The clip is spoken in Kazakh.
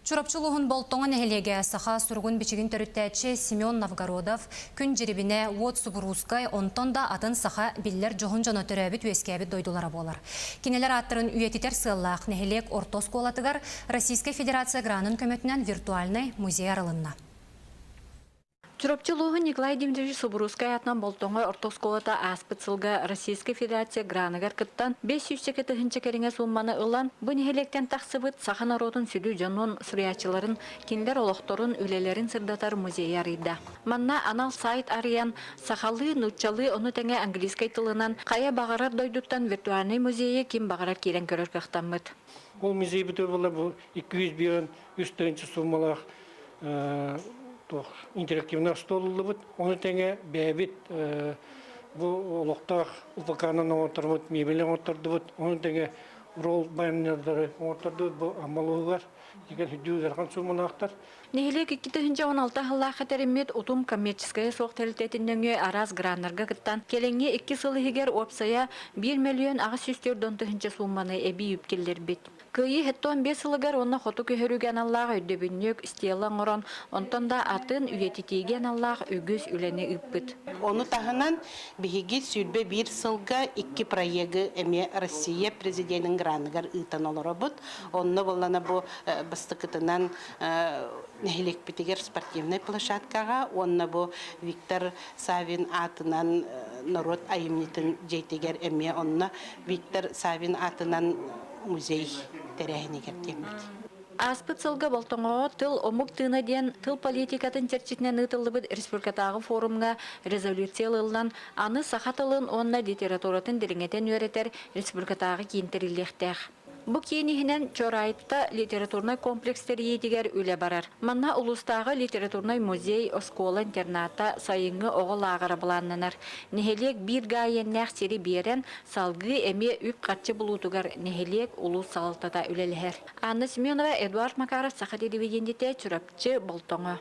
Чурапчылығын болтоңын әхелеге саха сұрғын бичігін төріттәтші Семен Новгородов күн жеребіне от Субурускай онтон да атын саха биллер жоғын жона төрәбіт өскәбіт дойдулары болар. Кенелер аттырын үйетитер сыллақ нәхелек ортос колатыгар Российская Федерация гранын көмөтінен виртуальный музей арылынна. Чурапчылығы Николай Дмитриевич Субурускай атынан болтоңы ортосколата аспыцылға Российская Федерация гранығар кыттан 500 кереңе сумманы ылан бұн хелектен тақсыбыт сахан аротын сүлі жонун сүриячыларын кинлер олоқторын үлелерін сырдатар музей арыйда. Манна анал сайт арыян сахалы нучалы оны тәңе английскай тылынан қая бағарар дойдуттан виртуальный музейі ким бағарар керен көрір қақтамыд. Ол музей бүтір болар бұл 200 бүйін үстінші суммалақ интерактивный столы бут, оны теңе бәбит бу олоқтақ упаканын отырмыт, мебелен отырды бут, оны теңе рол байынлардары отырды бу амалуғар, егер хүддеугерған сумынақтар. Нехелек 2016 жыллаға тәремет ұтым коммерческая соқтарилтетіндіңі араз граннарға кыттан келеңе 2 сылы егер опсая 1 миллион ағыз сүстерден түхінші сумманы әбі үпкелер бет. Күйі хеттон 5 сылығар онна қоту көхіріген Аллаға өйдөбіннөк стелан орон, онтон да атын үйететеген Аллаға үгіз үләне үппіт. Оны тағынан бігі сүрбе 1 сылға 2 проегі әме Россия президентінің гранығар ұйтан олары бұд. Онны болана бұл бастықытынан нәхелек бітігер спортивный площадкаға, онна бұл Виктор Савин атынан народ айымнетін жейтегер әме, онна Виктор Савин атынан музей тәрәхіне кәптемді. Аспыцылға болтоңығы тыл омук тыына ден тыл политикатын терчетінен ұтылыбыд республикатағы форумға резолюциялылынан аны сахатылын онна литературатын дереңетен өретер республикатағы кейінтерілдектәқ. Бұ кейінігінен Чорайтта литературный комплекстері етігер үлі барар. Манна улыстағы литературный музей, оскола-интерната сайыңы оғыл ағыры бұланнанар. Нехелек бір ғайеннәқ сері берен салғы әме үп қатшы бұлутығар нехелек улус салтата үлелігер. Анна Семенова, Эдуард Макаров, Саха телевидениеде Чурапчы болтоңы.